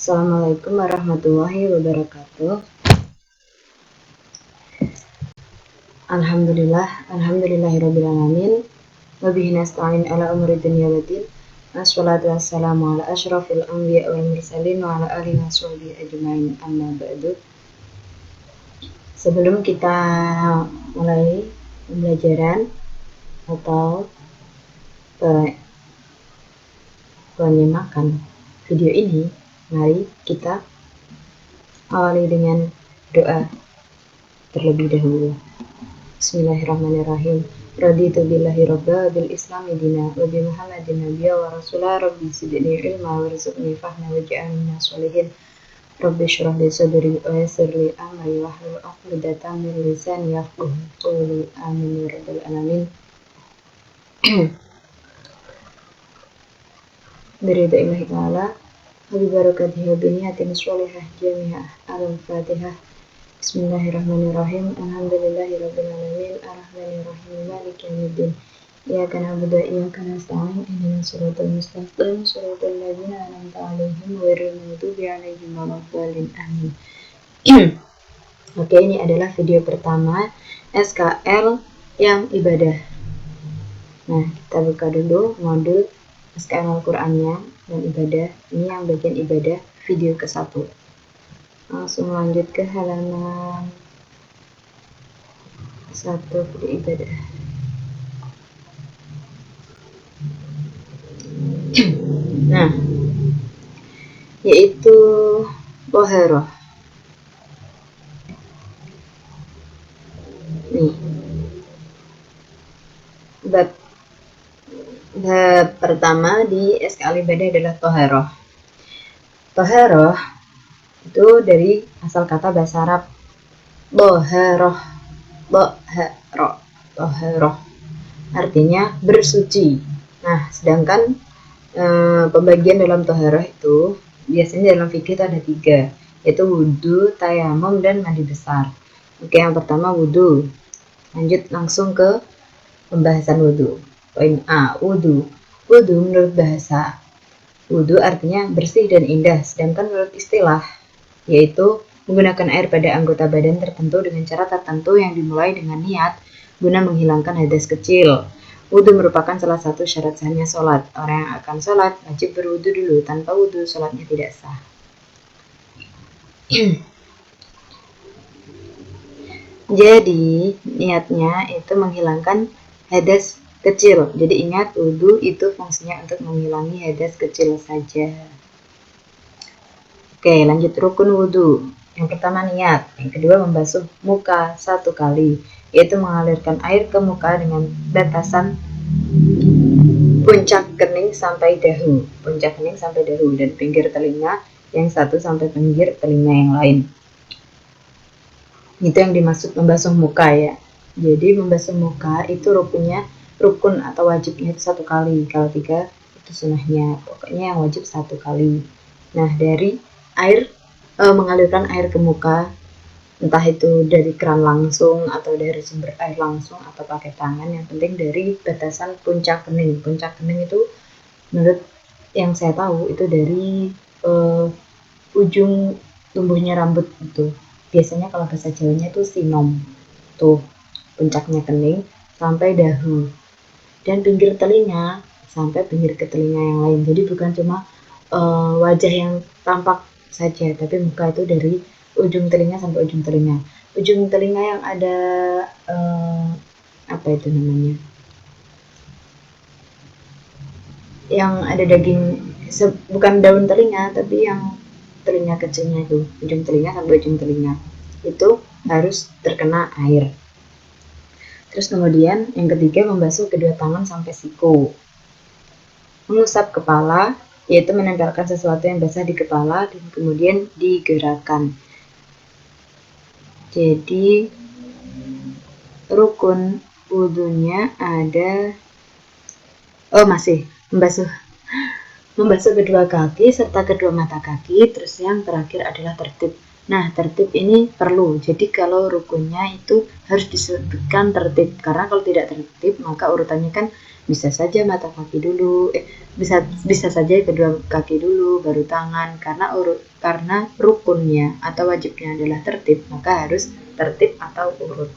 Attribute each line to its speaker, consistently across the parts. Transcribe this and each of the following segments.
Speaker 1: Assalamualaikum warahmatullahi wabarakatuh. Alhamdulillahirabbil alamin. Wa bihi nasta'in ala umuri dunya waddin. Wassalatu wassalamu ala asyrafil anbiya wal mursalin wa ala alihi washabihi ajmain. Amma ba'du. Sebelum kita mulai pembelajaran atau menyimakkan video ini, mari kita awali dengan doa terlebih dahulu. Bismillahirrahmanirrahim. Raditu billahi rabba bil islami dina wa bi muhammadin nabiyya wa rasulah rabbi zidni ilma warzuqni fahma waj'alni minas sholihin. Rabbi shrah li sadri wa yassir li amri wahlul 'uqdatam min lisani yafqahu qawli. Amin ya rabbal alamin. Berida ilahi ta'ala wa bi barakatihi wa biniyatin sholihah jami'ah. Al-Fatihah. Bismillahirrahmanirrahim. Alhamdulillahirabbil alamin. Arrahmanirrahim. Maliki yaumiddin. Iyyaka na'budu wa iyyaka nasta'in. Ihdinas siratal mustaqim. Shiratal ladzina an'amta 'alaihim ghairil maghdubi 'alaihim waladdallin. Amin. Oke, ini adalah video pertama SKL yang ibadah. Nah, kita buka dulu modul SKL Al-Qur'annya dan ibadah. Ini yang bagian ibadah video ke-1. Langsung lanjut ke halaman 1 video ibadah. Nah, yaitu Toharoh. Nih, bab pertama di SKL ibadah adalah Toharoh. Toharoh itu dari asal kata bahasa Arab Toharoh, Toharoh artinya bersuci. Nah, sedangkan pembagian dalam Toharoh itu biasanya dalam fikih itu ada 3, yaitu wudhu, tayamum, dan mandi besar. Oke, yang pertama wudhu. Lanjut langsung ke pembahasan wudhu. Poin A, wudhu. Wudhu menurut bahasa, wudhu artinya bersih dan indah, sedangkan menurut istilah yaitu menggunakan air pada anggota badan tertentu dengan cara tertentu yang dimulai dengan niat guna menghilangkan hadas kecil. Wudhu merupakan salah satu syarat sahnya sholat. Orang yang akan sholat wajib berwudhu dulu. Tanpa wudhu sholatnya tidak sah. Jadi niatnya itu menghilangkan hadas kecil. Jadi ingat, wudhu itu fungsinya untuk menghilangi hadas kecil saja. Oke, lanjut rukun wudhu. Yang pertama niat, yang kedua membasuh muka 1 kali, yaitu mengalirkan air ke muka dengan batasan puncak kening sampai dahu, dan pinggir telinga yang 1 sampai pinggir telinga yang lain. Itu yang dimaksud membasuh muka ya. Jadi membasuh muka itu rukun atau wajibnya itu 1 kali, kalau 3 itu sunahnya. Pokoknya yang wajib 1 kali. Nah, dari mengalirkan air ke muka, entah itu dari keran langsung atau dari sumber air langsung atau pakai tangan, yang penting dari batasan puncak kening. Puncak kening itu menurut yang saya tahu itu dari ujung tumbuhnya rambut itu. Biasanya kalau bahasa Jawanya itu sinom. Tuh, puncaknya kening sampai dahu. Dan pinggir telinga sampai pinggir ke telinga yang lain. Jadi bukan cuma wajah yang tampak saja, tapi muka itu dari ujung telinga sampai ujung telinga. Ujung telinga yang ada apa itu namanya? Yang ada daging, bukan daun telinga, tapi yang telinga kecilnya itu, ujung telinga sampai ujung telinga. Itu harus terkena air. Terus kemudian yang ketiga membasuh kedua tangan sampai siku. Mengusap kepala, yaitu menempelkan sesuatu yang basah di kepala dan kemudian digerakkan. Jadi rukun wudhunya ada masih membasuh kedua kaki serta kedua mata kaki. Terus yang terakhir adalah tertib Nah, tertib ini perlu. Jadi kalau rukunnya itu harus disebutkan tertib. Karena kalau tidak tertib, maka urutannya kan bisa saja mata kaki dulu, bisa saja kedua kaki dulu, baru tangan. Karena rukunnya atau wajibnya adalah tertib, maka harus tertib atau urut.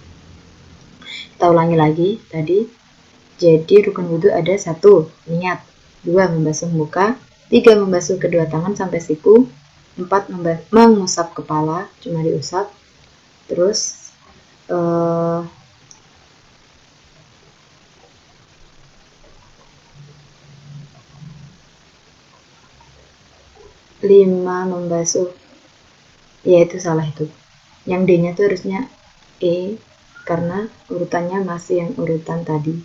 Speaker 1: Kita ulangi lagi tadi. Jadi rukun wudhu ada 1, niat. 2, membasuh muka. 3, membasuh kedua tangan sampai siku. 4, mengusap kepala, cuma diusap. Terus 5, membasuh, ya itu salah itu. Yang D-nya tuh harusnya E, karena urutannya masih yang urutan tadi.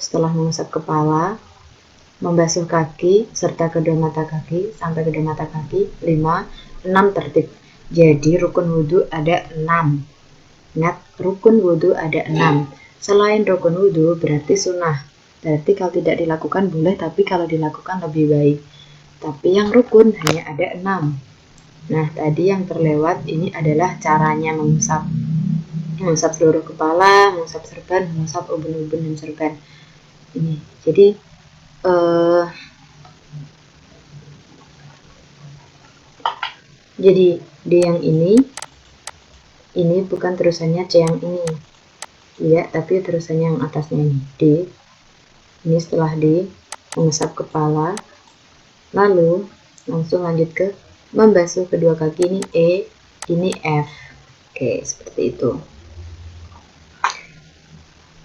Speaker 1: Setelah mengusap kepala, membasuh kaki serta kedua mata kaki sampai kedua mata kaki. 5, 6 tertib. Jadi rukun wudhu ada 6. Ingat, rukun wudhu ada 6. Selain rukun wudhu berarti sunnah. Berarti kalau tidak dilakukan boleh, tapi kalau dilakukan lebih baik. Tapi yang rukun hanya ada 6. Nah, tadi yang terlewat ini adalah caranya mengusap. Mengusap seluruh kepala, mengusap serban, mengusap ubun-ubun dan serban. Ini. Jadi D yang ini bukan terusannya C yang ini. Tidak, tapi terusannya yang atasnya ini. D. Ini setelah D, mengusap kepala. Lalu langsung lanjut ke membasuh kedua kaki, ini E, ini F. Oke, seperti itu.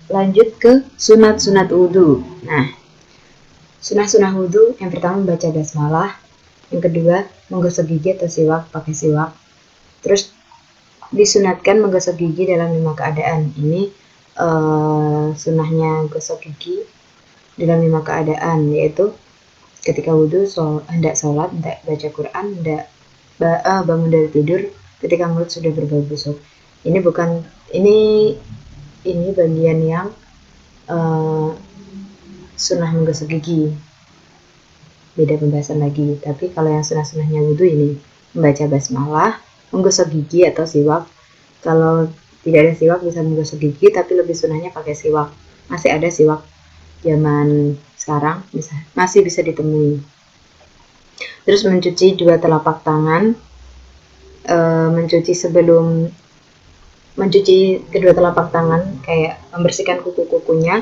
Speaker 1: Lanjut ke sunat-sunat wudhu. Nah, sunah-sunah wudhu yang pertama membaca basmalah, yang kedua menggosok gigi atau siwak pakai siwak. Terus disunatkan menggosok gigi dalam 5 keadaan. Ini sunahnya gosok gigi dalam 5 keadaan, yaitu ketika wudhu, hendak sholat, hendak baca Quran, hendak bangun dari tidur, ketika mulut sudah berbau busuk. Ini bukan ini bagian yang sunnah menggosok gigi, beda pembahasan lagi. Tapi kalau yang sunnah-sunnahnya wudhu ini membaca basmalah, menggosok gigi atau siwak. Kalau tidak ada siwak bisa menggosok gigi, tapi lebih sunnahnya pakai siwak. Masih ada siwak zaman sekarang, masih bisa ditemui. Terus mencuci 2 telapak tangan, mencuci kedua telapak tangan, kayak membersihkan kuku-kukunya.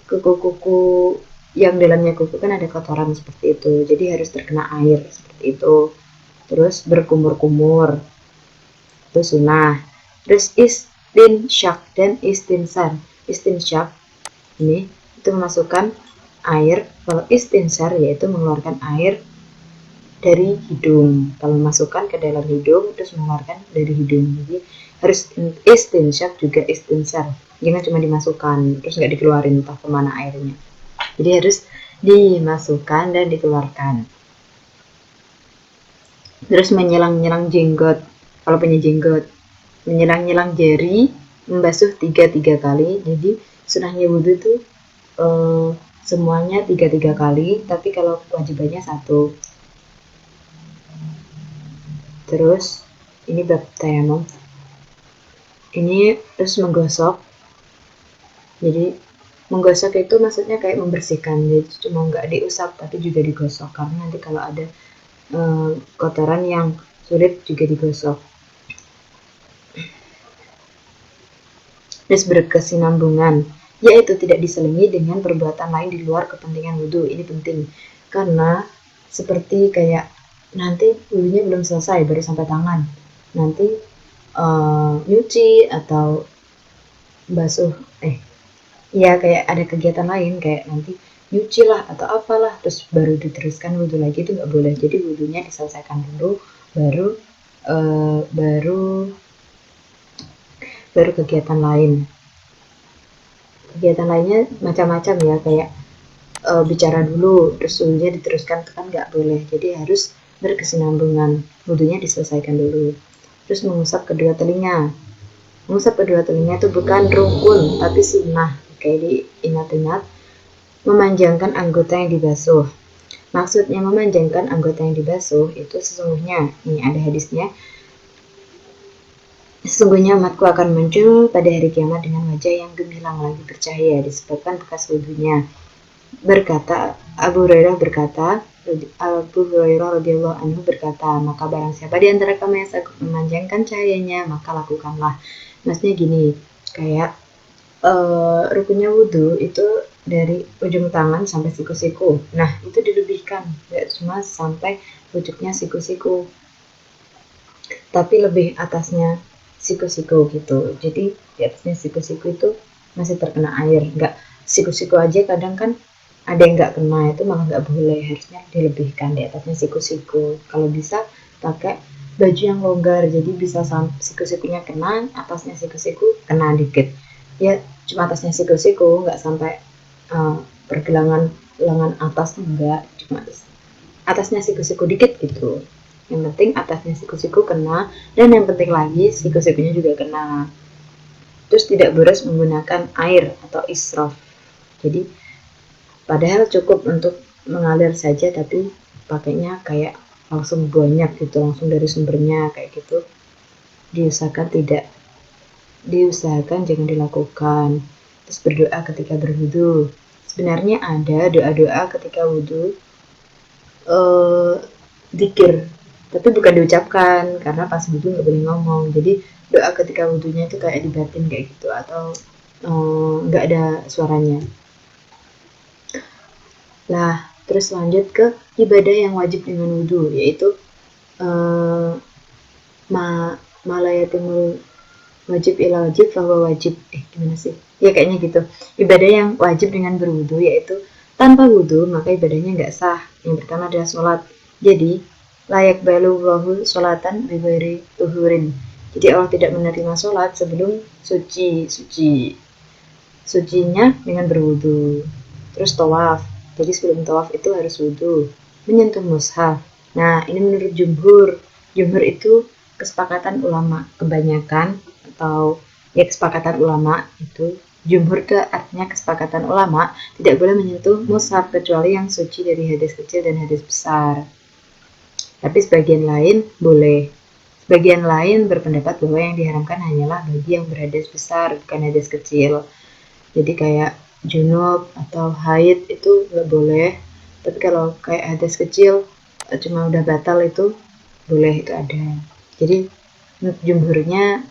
Speaker 1: Kuku-kuku yang dalamnya kuku kan ada kotoran seperti itu, jadi harus terkena air seperti itu. Terus berkumur-kumur, itu sunnah. Terus istinsyak dan istinsar. Istinsyak ini itu memasukkan air, kalau istinsar yaitu mengeluarkan air dari hidung. Kalau memasukkan ke dalam hidung terus mengeluarkan dari hidung. Jadi harus istinsyak juga istinsar. Jangan cuma dimasukkan terus nggak dikeluarin entah kemana airnya. Jadi harus dimasukkan dan dikeluarkan. Terus menyilang-nyilang jenggot. Kalau punya jenggot, menyilang-nyilang jari, membasuh 3 kali. Jadi sunahnya wudhu itu semuanya 3 kali, tapi kalau kewajibannya 1. Terus ini bab tayamum. Ini terus menggosok. Jadi menggosok itu maksudnya kayak membersihkan, jadi cuma nggak diusap tapi juga digosok, karena nanti kalau ada kotoran yang sulit juga digosok. Terus berkesinambungan, yaitu tidak diselingi dengan perbuatan lain di luar kepentingan wudhu. Ini penting, karena seperti kayak nanti wudhunya belum selesai baru sampai tangan, nanti nyuci atau basuh ya kayak ada kegiatan lain, kayak nanti nyuci lah atau apalah terus baru diteruskan wudhu lagi, itu nggak boleh. Jadi wudhunya diselesaikan dulu, baru kegiatan lain. Kegiatan lainnya macam-macam ya, kayak bicara dulu terus wudhunya diteruskan, kan nggak boleh. Jadi harus berkesinambungan, wudhunya diselesaikan dulu. Terus mengusap kedua telinga. Mengusap kedua telinga itu bukan rukun tapi sunnah. Kayak diingat-ingat, memanjangkan anggota yang dibasuh. Maksudnya memanjangkan anggota yang dibasuh itu sesungguhnya, ini ada hadisnya, Sesungguhnya umatku akan muncul pada hari kiamat dengan wajah yang gemilang lagi bercahaya disebabkan bekas wudhunya. Berkata Abu Hurairah radhiyallahu anhu berkata, maka barang siapa di antara kamu yang sanggup memanjangkan cahayanya, maka lakukanlah. Maksudnya gini, kayak rukunnya wudhu itu dari ujung tangan sampai siku-siku. Nah, itu dilebihkan, nggak cuma sampai pucuknya siku-siku, tapi lebih atasnya siku-siku gitu. Jadi di atasnya siku-siku itu masih terkena air. Nggak siku-siku aja kadang kan ada yang nggak kena, itu malah nggak boleh, harusnya dilebihkan di atasnya siku-siku. Kalau bisa pakai baju yang longgar, jadi bisa siku-sikunya kena, atasnya siku-siku kena dikit. Ya cuma atasnya siku-siku, nggak sampai pergelangan lengan atas, enggak, cuma atasnya siku-siku dikit gitu. Yang penting atasnya siku-siku kena, dan yang penting lagi siku-sikunya juga kena. Terus tidak beres menggunakan air atau israf. Jadi padahal cukup untuk mengalir saja, tapi pakainya kayak langsung banyak gitu, langsung dari sumbernya kayak gitu. Diusahakan jangan dilakukan. Terus berdoa ketika berwudu. Sebenarnya ada doa-doa ketika wudu, zikir, tapi bukan diucapkan karena pas wudu nggak boleh ngomong. Jadi doa ketika wudunya itu kayak dibatin kayak gitu, atau nggak ada suaranya. Nah, terus lanjut ke ibadah yang wajib dengan wudu, yaitu malayatimul wajib ila wajib bahwa wajib, gimana sih? Ya kayaknya gitu. Ibadah yang wajib dengan berwudu, yaitu tanpa wudu maka ibadahnya nggak sah. Yang pertama adalah sholat. Jadi layak balu wahu sholatan bighairi tuhurin. Jadi Allah tidak menerima sholat sebelum sucinya dengan berwudu. Terus tawaf. Jadi sebelum tawaf itu harus wudu. Menyentuh mushaf. Nah, ini menurut jumhur. Jumhur itu kesepakatan ulama kebanyakan, atau ya kesepakatan ulama itu. Jumhur itu artinya kesepakatan ulama tidak boleh menyentuh mushaf kecuali yang suci dari hadas kecil dan hadas besar. Tapi sebagian lain boleh. Sebagian lain berpendapat bahwa yang diharamkan hanyalah bagi yang berhadas besar, bukan hadas kecil. Jadi kayak junub atau haid itu nggak boleh, tapi kalau kayak hadas kecil cuma udah batal itu boleh, itu ada. Jadi jumhurnya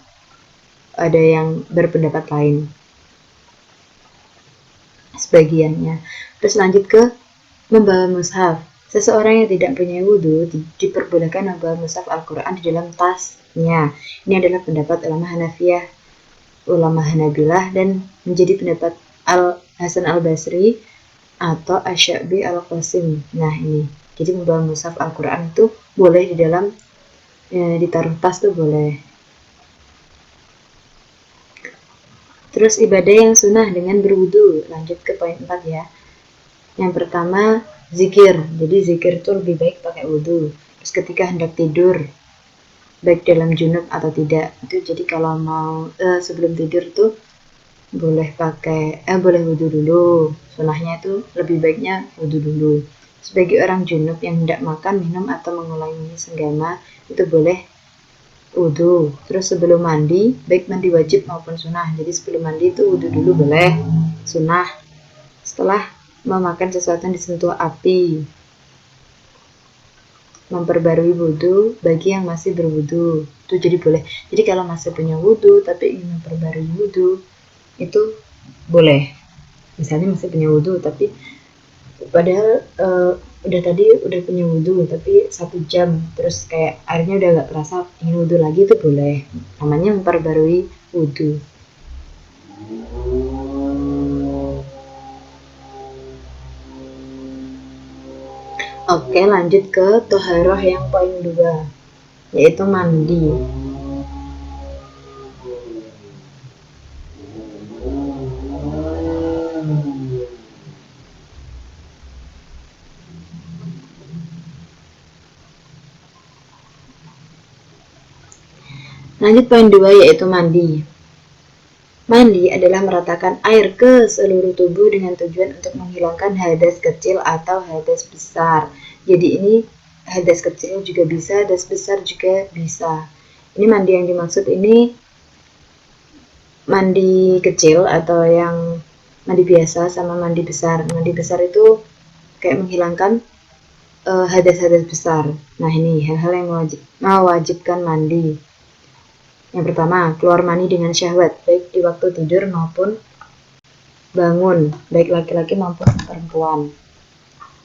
Speaker 1: ada yang berpendapat lain sebagiannya. Terus lanjut ke membawa mushaf. Seseorang yang tidak punya wudhu diperbolehkan membawa mushaf Al-Quran di dalam tasnya. Ini adalah pendapat ulama Hanafiyah, ulama Hanabilah, dan menjadi pendapat Al-Hasan Al-Basri atau Asy-Sya'bi Al-Qasim. Nah ini, jadi membawa mushaf Al-Quran itu boleh di dalam ditaruh tas tuh boleh. Terus ibadah yang sunnah dengan berwudu. Lanjut ke poin 4 ya. Yang pertama zikir. Jadi zikir itu lebih baik pakai wudu. Terus ketika hendak tidur, baik dalam junub atau tidak, itu jadi kalau mau sebelum tidur tuh boleh boleh wudu dulu. Sunnahnya itu lebih baiknya wudu dulu. Sebagai orang junub yang hendak makan, minum atau mengulangi senggama, itu boleh wudu. Terus sebelum mandi, baik mandi wajib maupun sunnah. Jadi sebelum mandi itu wudu dulu boleh, sunnah. Setelah memakan sesuatu yang disentuh api, memperbarui wudu bagi yang masih berwudu, itu jadi boleh. Jadi kalau masih punya wudu tapi ingin memperbarui wudu, itu boleh. Misalnya masih punya wudu tapi padahal udah punya wudu tapi 1 jam, terus kayak airnya udah gak kerasa, ingin wudu lagi, itu boleh. Namanya memperbarui wudu. Oke, lanjut ke toharoh yang poin 2, yaitu mandi. Lanjut poin 2, yaitu mandi. Mandi adalah meratakan air ke seluruh tubuh dengan tujuan untuk menghilangkan hadas kecil atau hadas besar. Jadi ini hadas kecil juga bisa, hadas besar juga bisa. Ini mandi yang dimaksud ini mandi kecil atau yang mandi biasa sama mandi besar. Mandi besar itu kayak menghilangkan hadas-hadas besar. Nah, ini hal-hal yang mewajibkan mandi. Yang pertama, keluar mani dengan syahwat, baik di waktu tidur maupun bangun, baik laki-laki maupun perempuan.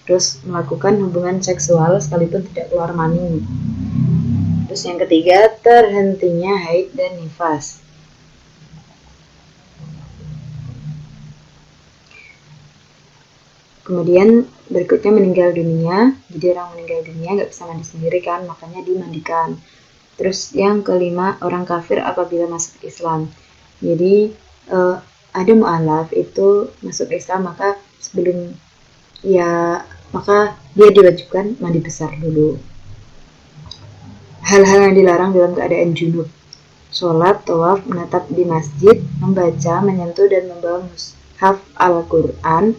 Speaker 1: Terus melakukan hubungan seksual sekalipun tidak keluar mani. Terus yang ketiga, terhentinya haid dan nifas. Kemudian berikutnya meninggal dunia. Jadi orang meninggal dunia nggak bisa mandi sendiri kan, makanya dimandikan. Terus yang kelima, orang kafir apabila masuk Islam. Jadi ada mu'alaf itu masuk Islam, maka dia diwajibkan mandi besar dulu. Hal-hal yang dilarang dalam keadaan junub: sholat, tawaf, menatap di masjid, membaca, menyentuh, dan membawa mushaf Al-Quran.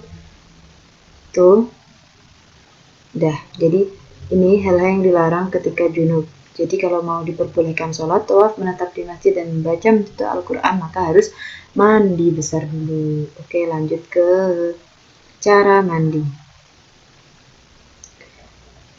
Speaker 1: Tuh, jadi ini hal-hal yang dilarang ketika junub. Jadi kalau mau diperbolehkan sholat, tawaf, menatap di masjid, dan membaca menyentuh Al-Quran, maka harus mandi besar dulu. Oke, lanjut ke cara mandi.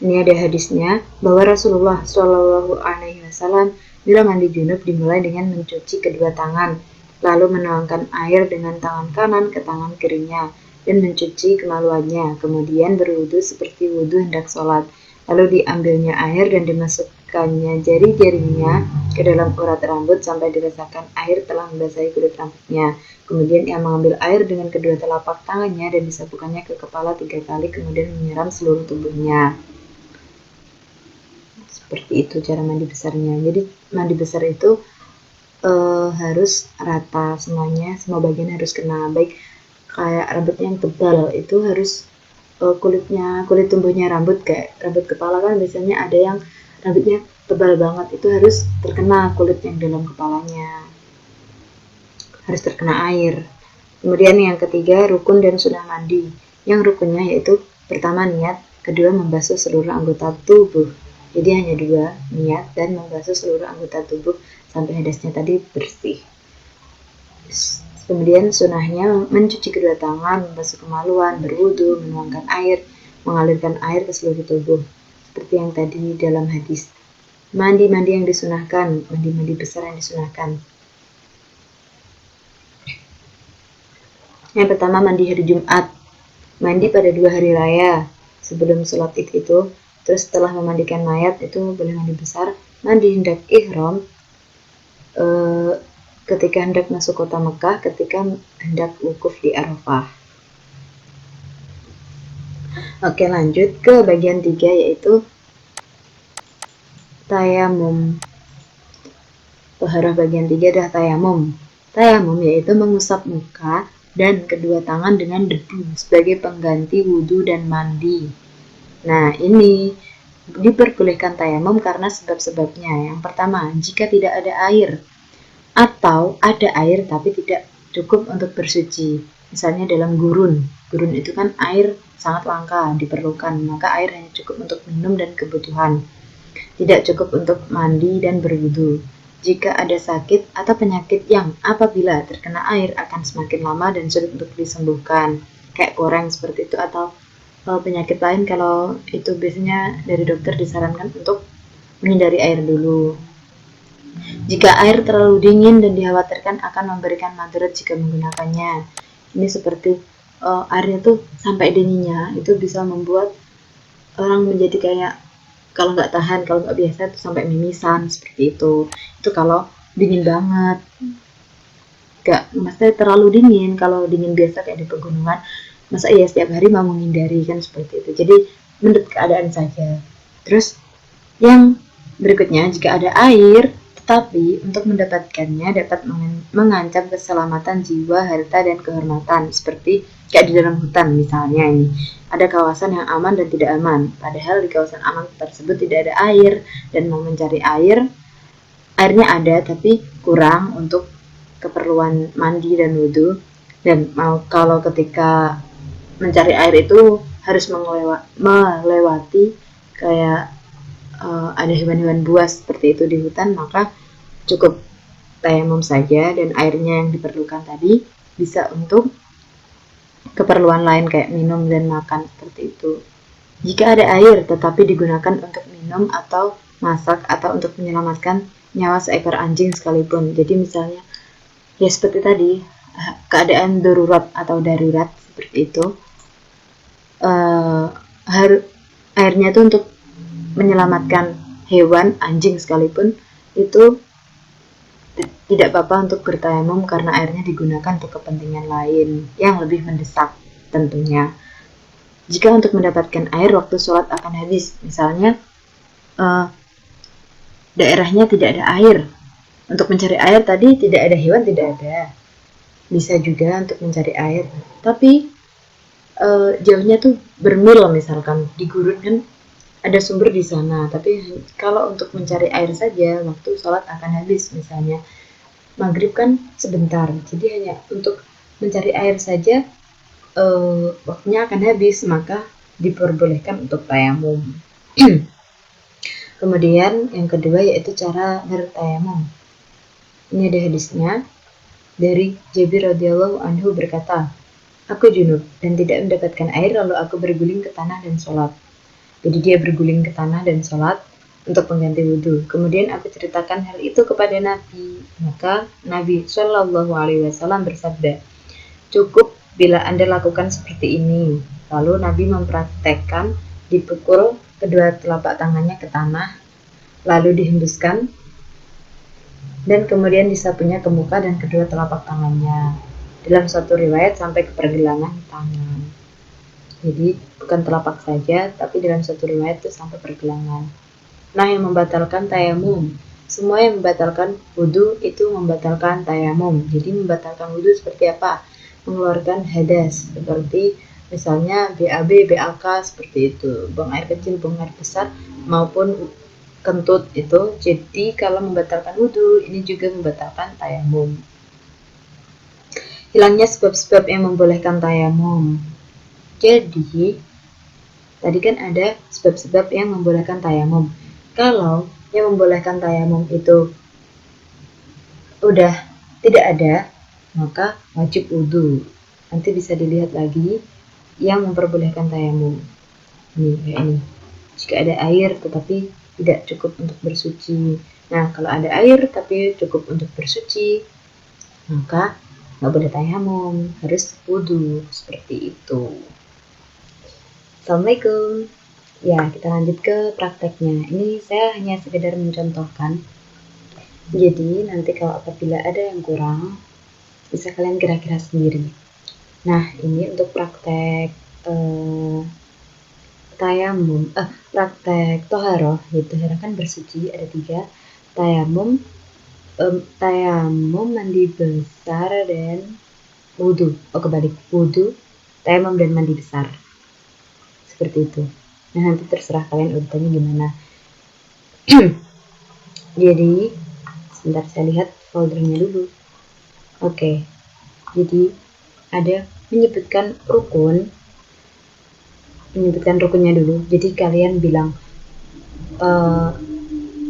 Speaker 1: Ini ada hadisnya bahwa Rasulullah Shallallahu Alaihi Wasallam bila mandi junub dimulai dengan mencuci kedua tangan, lalu menuangkan air dengan tangan kanan ke tangan kirinya dan mencuci kemaluannya. Kemudian berwudu seperti wudu hendak sholat. Lalu diambilnya air dan dimasukkannya jari-jarinya ke dalam urat rambut sampai dirasakan air telah membasahi kulit rambutnya. Kemudian ia mengambil air dengan kedua telapak tangannya dan disapukannya ke kepala 3 kali, kemudian menyiram seluruh tubuhnya. Seperti itu cara mandi besarnya. Jadi mandi besar itu harus rata semuanya, semua bagian harus kena. Baik kayak rambutnya yang tebal itu harus kulit tumbuhnya rambut, kayak rambut kepala kan biasanya ada yang rambutnya tebal banget, itu harus terkena kulit yang dalam kepalanya, harus terkena air. Kemudian yang ketiga, rukun dan sunnah mandi. Yang rukunnya yaitu pertama niat, kedua membasuh seluruh anggota tubuh. Jadi hanya 2, niat dan membasuh seluruh anggota tubuh sampai hadasnya tadi bersih. Kemudian sunahnya mencuci kedua tangan, membasuh kemaluan, berwudu, menuangkan air, mengalirkan air ke seluruh tubuh. Seperti yang tadi dalam hadis. Mandi-mandi yang disunahkan, mandi-mandi besar yang disunahkan. Yang pertama, mandi hari Jumat. Mandi pada 2 hari raya sebelum sholat id itu. Terus setelah memandikan mayat itu boleh mandi besar. Mandi hendak ihram ketika hendak masuk kota Mekah, ketika hendak wukuf di Arafah. Oke, lanjut ke bagian 3 yaitu tayamum. Taharah bagian 3 adalah tayamum. Tayamum yaitu mengusap muka dan kedua tangan dengan debu sebagai pengganti wudhu dan mandi. Nah, ini diperbolehkan tayamum karena sebab-sebabnya. Yang pertama, jika tidak ada air atau ada air tapi tidak cukup untuk bersuci. Misalnya dalam gurun. Gurun itu kan air sangat langka diperlukan, maka air hanya cukup untuk minum dan kebutuhan. Tidak cukup untuk mandi dan berwudu. Jika ada sakit atau penyakit yang apabila terkena air akan semakin lama dan sulit untuk disembuhkan, kayak koreng seperti itu, atau penyakit lain, kalau itu biasanya dari dokter disarankan untuk menghindari air dulu. Jika air terlalu dingin dan dikhawatirkan akan memberikan madarat jika menggunakannya. Ini seperti airnya tuh sampai dinginnya itu bisa membuat orang menjadi kayak kalau nggak tahan, kalau nggak biasa tuh sampai mimisan seperti itu. Itu kalau dingin banget. Nggak, maksudnya terlalu dingin. Kalau dingin biasa kayak di pegunungan, masa iya setiap hari mau menghindari kan seperti itu. Jadi menurut keadaan saja. Terus yang berikutnya, jika ada air tetapi untuk mendapatkannya dapat mengancam keselamatan jiwa, harta, dan kehormatan, seperti kayak di dalam hutan misalnya, ini ada kawasan yang aman dan tidak aman, padahal di kawasan aman tersebut tidak ada air dan mau mencari airnya ada tapi kurang untuk keperluan mandi dan wudhu, dan kalau ketika mencari air itu harus melewati kayak ada hewan-hewan buas seperti itu di hutan, maka cukup tayamum saja, dan airnya yang diperlukan tadi bisa untuk keperluan lain kayak minum dan makan seperti itu. Jika ada air tetapi digunakan untuk minum atau masak atau untuk menyelamatkan nyawa seekor anjing sekalipun. Jadi misalnya ya seperti tadi, keadaan darurat atau darurat seperti itu, airnya itu untuk menyelamatkan hewan, anjing sekalipun, itu tidak apa-apa untuk bertayamum karena airnya digunakan untuk kepentingan lain yang lebih mendesak tentunya. Jika untuk mendapatkan air waktu sholat akan habis, misalnya daerahnya tidak ada air, untuk mencari air tadi tidak ada hewan, tidak ada, bisa juga untuk mencari air, tapi jauhnya tuh bermil, misalkan di gurun kan ada sumber di sana, tapi kalau untuk mencari air saja waktu sholat akan habis, misalnya maghrib kan sebentar, jadi hanya untuk mencari air saja waktunya akan habis, maka diperbolehkan untuk tayamum. Kemudian yang kedua yaitu cara bertayamum. Ini ada hadisnya dari Jabir radhiyallahu anhu berkata, aku junub dan tidak mendapatkan air, lalu aku berguling ke tanah dan sholat. Jadi dia berguling ke tanah dan sholat untuk mengganti wudhu. Kemudian aku ceritakan hal itu kepada Nabi, maka Nabi Shallallahu Alaihi Wasallam bersabda, cukup bila Anda lakukan seperti ini. Lalu Nabi mempraktekkan dipukul kedua telapak tangannya ke tanah, lalu dihembuskan, dan kemudian disapunya ke muka dan kedua telapak tangannya. Dalam suatu riwayat sampai ke pergelangan tangan. Jadi bukan telapak saja, tapi dalam suatu riwayat itu sampai pergelangan. Nah, yang membatalkan tayamum. Semua yang membatalkan wudhu itu membatalkan tayamum. Jadi membatalkan wudhu seperti apa? Mengeluarkan hadas, seperti misalnya BAB, BAK, seperti itu. Buang air kecil, buang air besar, maupun kentut itu. Jadi kalau membatalkan wudhu, ini juga membatalkan tayamum. Hilangnya sebab-sebab yang membolehkan tayamum. Jadi tadi kan ada sebab-sebab yang membolehkan tayamum. Kalau yang membolehkan tayamum itu udah tidak ada, maka wajib wudhu. Nanti bisa dilihat lagi yang memperbolehkan tayamum. Ini kayak ini. Jika ada air tetapi tidak cukup untuk bersuci. Nah, kalau ada air tapi cukup untuk bersuci, maka nggak boleh tayamum, harus wudhu seperti itu. Assalamualaikum. Ya, kita lanjut ke prakteknya. Ini saya hanya sekedar mencontohkan. Jadi, nanti kalau apabila ada yang kurang, bisa kalian kira-kira sendiri. Nah, ini untuk praktek tayamum, praktek toharoh. Yaitu toharoh kan bersuci, ada 3. Tayamum, mandi besar, dan wudhu. Oh, kebalik. Wudhu, tayamum, dan mandi besar. Seperti itu. Nah, nanti terserah kalian urutannya gimana. Jadi sebentar saya lihat foldernya dulu. Oke, jadi ada menyebutkan rukunnya dulu. Jadi kalian bilang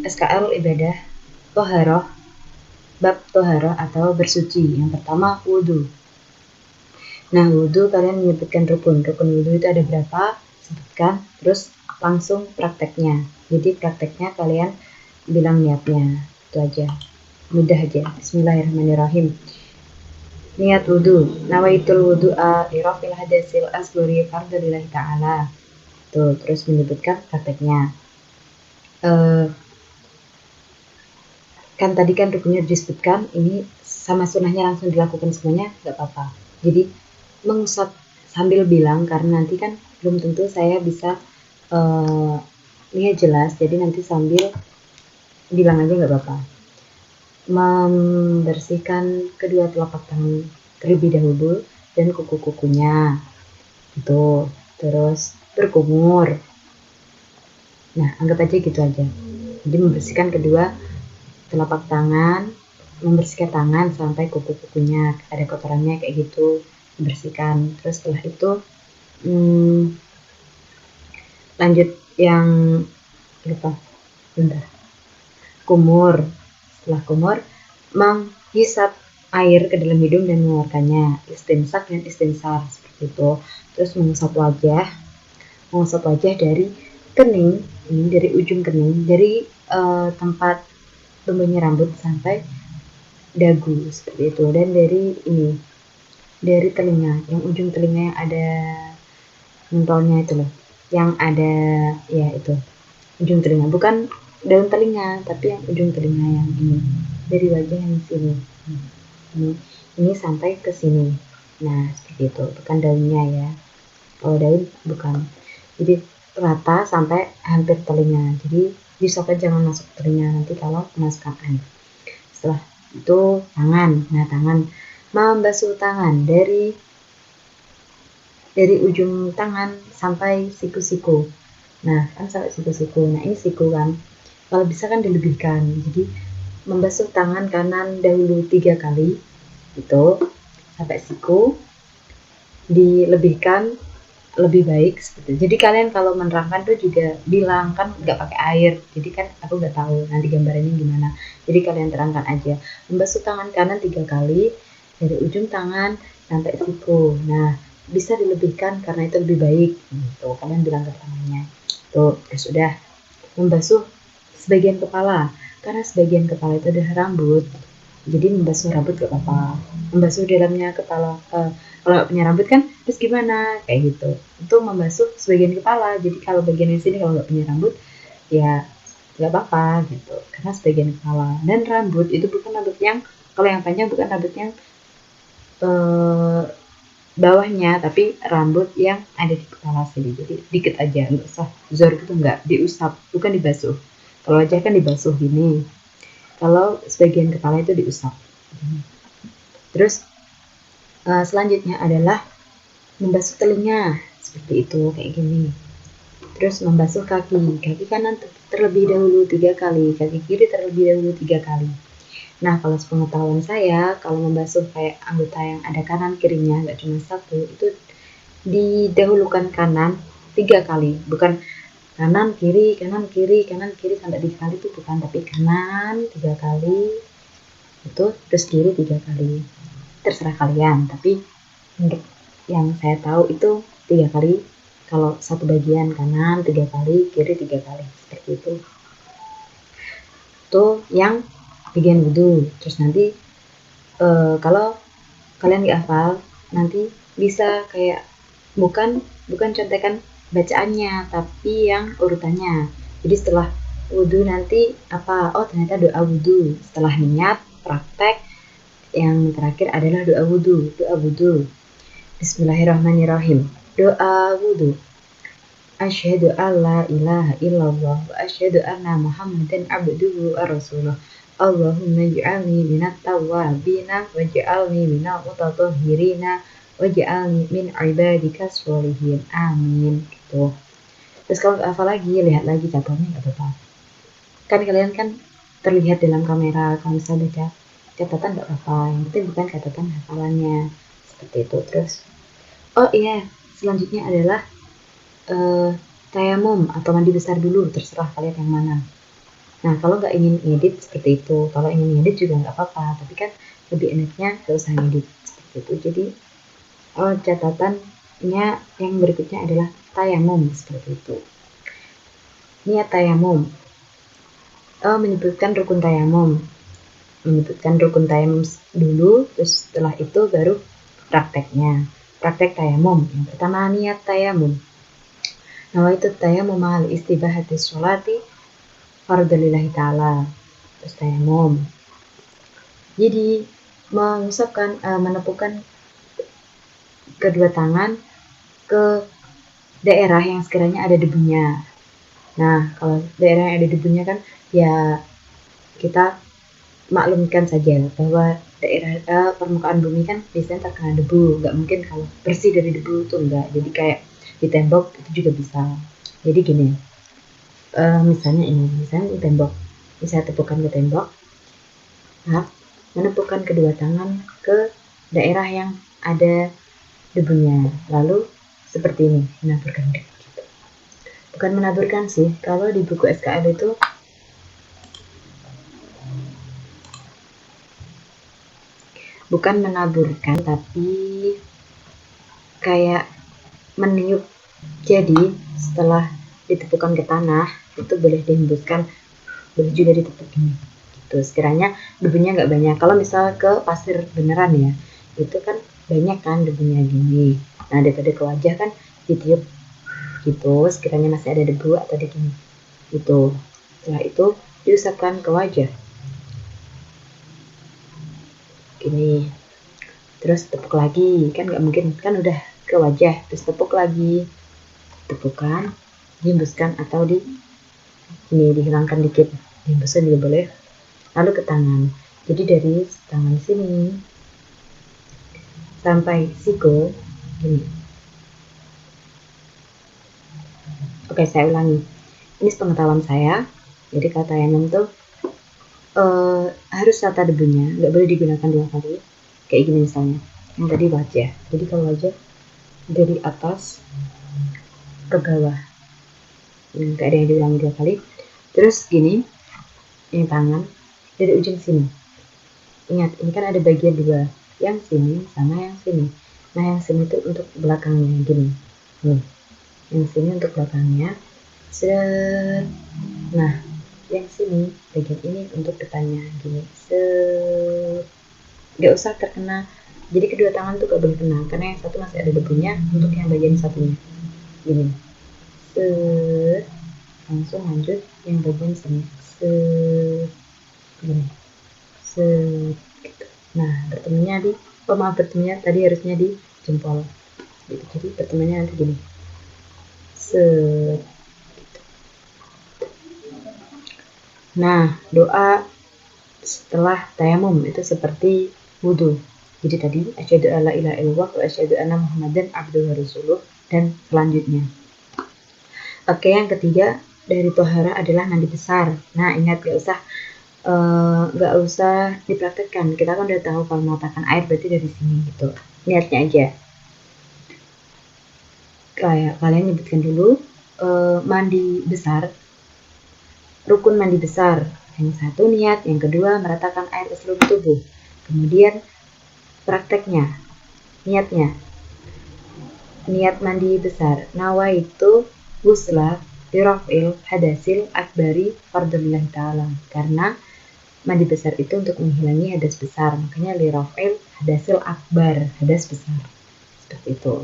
Speaker 1: SKL ibadah toharoh, bab toharoh atau bersuci. Yang pertama wudhu. Nah, wudhu kalian menyebutkan rukun wudhu itu ada berapa, sebutkan, terus langsung prakteknya. Jadi prakteknya kalian bilang niatnya, itu aja, mudah aja. Bismillahirrahmanirrahim. Niat wudhu, nawaitul wudhu'a lirafil hadasil asghari fardhillahi ta'ala. Tuh, terus menyebutkan prakteknya. Kan tadi kan rukunnya disebutkan, ini sama sunnahnya langsung dilakukan semuanya, nggak apa-apa. Jadi mengusap sambil bilang, karena nanti kan belum tentu saya bisa lihat jelas, jadi nanti sambil bilang aja nggak apa-apa. Membersihkan kedua telapak tangan terlebih dahulu dan kuku-kukunya itu, terus berkumur. Nah, anggap aja gitu aja. Jadi membersihkan kedua telapak tangan, membersihkan tangan sampai kuku-kukunya, ada kotorannya kayak gitu, bersihkan. Terus setelah itu lanjut yang lupa, bentar, kumur. Setelah kumur, menghisap air ke dalam hidung dan mengeluarkannya, istinsak dan istinsar seperti itu. Terus mengusap wajah dari kening, ini dari ujung kening, dari tempat tumbuhnya rambut sampai dagu seperti itu, dan dari telinga, yang ujung telinga yang ada mentolnya itu loh, yang ada, ya itu ujung telinga, bukan daun telinga tapi yang ujung telinga yang ini, dari wajah yang sini, ini sampai ke sini. Nah seperti itu, bukan daunnya ya, kalau daun bukan. Jadi rata sampai hampir telinga, jadi disopet jangan masuk telinga nanti kalau kemasukan air. Setelah itu tangan, nah tangan, membasuh tangan dari ujung tangan sampai siku-siku. Nah kan sampai siku-siku, nah ini siku kan, kalau bisa kan dilebihkan, jadi membasuh tangan kanan dahulu 3 kali itu sampai siku, dilebihkan lebih baik seperti itu. Jadi kalian kalau menerangkan tuh juga bilang, kan nggak pakai air, jadi kan aku nggak tahu nanti gambarannya gimana, jadi kalian terangkan aja. Membasuh tangan kanan 3 kali dari ujung tangan sampai siku, nah bisa dilebihkan karena itu lebih baik gitu, kalian bilang ke tangannya tuh. Ya sudah, membasuh sebagian kepala, karena sebagian kepala itu ada rambut, jadi membasuh rambut gak apa-apa. Membasuh dalamnya kepala, kalau gak punya rambut kan terus gimana, kayak gitu, itu membasuh sebagian kepala. Jadi kalau bagian di sini kalau gak punya rambut ya gak apa-apa gitu, karena sebagian kepala. Dan rambut itu bukan rambut yang, kalau yang panjang bukan rambut yang bawahnya, tapi rambut yang ada di kepala sini, jadi dikit aja, nggak usah zor gitu, nggak diusap, bukan dibasuh. Kalau wajah kan dibasuh gini, kalau sebagian kepala itu diusap. Terus selanjutnya adalah membasuh telinga seperti itu, kayak gini. Terus membasuh kaki kanan terlebih dahulu 3 kali, kaki kiri terlebih dahulu 3 kali. Nah kalau sepengetahuan saya, kalau membasuh kayak anggota yang ada kanan kirinya, nggak cuma satu, itu didahulukan kanan 3 kali, bukan kanan kiri kanan kiri kanan kiri sampai 3 kali itu bukan, tapi kanan 3 kali itu, terus kiri 3 kali, terserah kalian, tapi untuk yang saya tahu itu 3 kali, kalau satu bagian kanan 3 kali, kiri 3 kali, seperti itu. Itu yang bagian wudhu. Terus nanti kalau kalian nggak hafal, nanti bisa kayak bukan contekan bacaannya, tapi yang urutannya. Jadi setelah wudhu nanti apa, oh ternyata doa wudhu, setelah niat praktek yang terakhir adalah doa wudhu. Bismillahirrahmanirrahim. Doa wudhu. Asyhadu an la ilaha illallah wa asyhadu anna Muhammadan abduhu wa rasuluh. Allahumma ij'alni minat tawwabina waj'alni minal mutatahhirina waj'alni min ibadika sholihin. Amin. Gitu. Terus kalau nggak hafal lagi, lihat lagi catatan, nggak apa-apa. Kan kalian kan terlihat dalam kamera, kalau misalnya baca catatan nggak apa-apa. Yang penting bukan catatan hafalannya. Seperti itu. Terus, oh iya, selanjutnya adalah tayamum atau mandi besar dulu, terserah kalian yang mana. Nah kalau nggak ingin ngedit seperti itu, kalau ingin ngedit juga nggak apa-apa, tapi kan lebih enaknya nggak usah ngedit seperti itu. Jadi catatannya yang berikutnya adalah tayamum seperti itu. Niat tayamum, menyebutkan rukun tayamum dulu, terus setelah itu baru prakteknya. Praktek tayamum, yang pertama niat tayamum. Nawaitu tayamum ma'al istibahati sholati fardalillahi ta'ala. Terus tayamum, jadi mengusapkan, menepukkan kedua tangan ke daerah yang sekiranya ada debunya. Nah kalau daerah yang ada debunya kan ya kita maklumkan saja bahwa daerah permukaan bumi kan biasanya terkena debu, nggak mungkin kalau bersih dari debu itu enggak, jadi kayak di tembok itu juga bisa. Jadi gini, misalnya di tembok, bisa tepukan ke tembok, nah, menepukkan kedua tangan ke daerah yang ada debunya, lalu seperti ini, menaburkan gitu. Bukan menaburkan sih, kalau di buku SKL itu bukan menaburkan tapi kayak meniup. Jadi setelah ditepukan ke tanah itu boleh dihembuskan, boleh juga ditepuk gini gitu, sekiranya debunya nggak banyak. Kalau misal ke pasir beneran ya, itu kan banyak kan debunya gini, nah daripada ke wajah kan ditiup gitu, sekiranya masih ada debu atau di gini gitu. Setelah itu diusapkan ke wajah gini, terus tepuk lagi, kan nggak mungkin kan udah ke wajah, terus tepuk lagi, tepukan, dihembuskan atau ini dihilangkan dikit, dihembuskan juga boleh. Lalu ke tangan, jadi dari tangan sini sampai siku gini. Oke, saya ulangi, ini sepengetahuan saya. Jadi kalau tayamum tuh harus rata debunya, nggak boleh digunakan 2 kali kayak gini misalnya. Yang tadi wajah, jadi kalau wajah dari atas ke bawah, nggak ada yang diulangi 2 kali. Terus gini, ini tangan dari ujung sini. Ingat, ini kan ada bagian 2, yang sini sama yang sini. Nah yang sini tuh untuk belakangnya gini, nih. Yang sini untuk belakangnya, set. Nah yang sini bagian ini untuk depannya gini, set. Nggak usah terkena, jadi kedua tangan tuh gak boleh kena, karena yang satu masih ada debunya untuk yang bagian satunya gini, set. Langsung lanjut yang bagian sini, set, gini, set gitu. Nah bertemunya di bertemunya tadi harusnya di jempol gitu. Jadi bertemunya nanti gini, set gitu. Nah doa setelah tayamum itu seperti wudhu. Jadi tadi asyhadu alla ilaha illallah wa asyhadu anna muhammadan abduhu wa rasuluh dan selanjutnya. Oke, yang ketiga dari tohara adalah mandi besar. Nah ingat, gak usah dipraktekkan, kita kan udah tahu kalau menatakan air berarti dari sini gitu, niatnya aja. Kayak kalian nyebutkan dulu mandi besar, rukun mandi besar. Yang satu niat, yang kedua meratakan air ke seluruh tubuh. Kemudian prakteknya, niatnya, niat mandi besar, nawaitu ghusla liraf'il hadasil akbari fardhillah ta'ala, karena mandi besar itu untuk menghilangi hadas besar, makanya liraf'il hadasil akbar, hadas besar, seperti itu.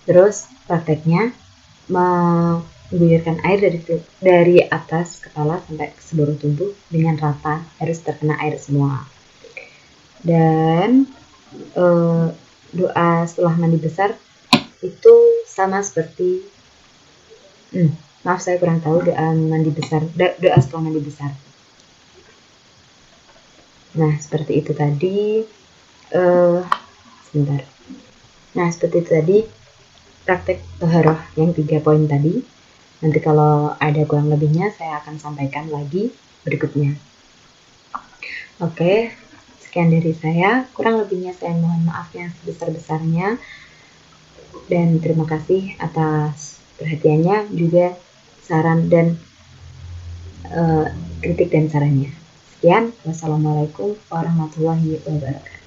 Speaker 1: Terus prakteknya mengguyurkan air dari atas kepala sampai ke seluruh tubuh dengan rata, harus terkena air semua. Dan doa setelah mandi besar itu sama seperti maaf saya kurang tahu doa mandi besar, doa setelah mandi besar. Nah seperti itu tadi, sebentar. Nah seperti itu tadi praktek toharoh yang 3 poin tadi. Nanti kalau ada kurang lebihnya saya akan sampaikan lagi berikutnya. Oke, sekian dari saya. Kurang lebihnya saya mohon maaf yang sebesar-besarnya. Dan terima kasih atas perhatiannya, juga saran dan kritik dan sarannya. Sekian, wassalamualaikum warahmatullahi wabarakatuh.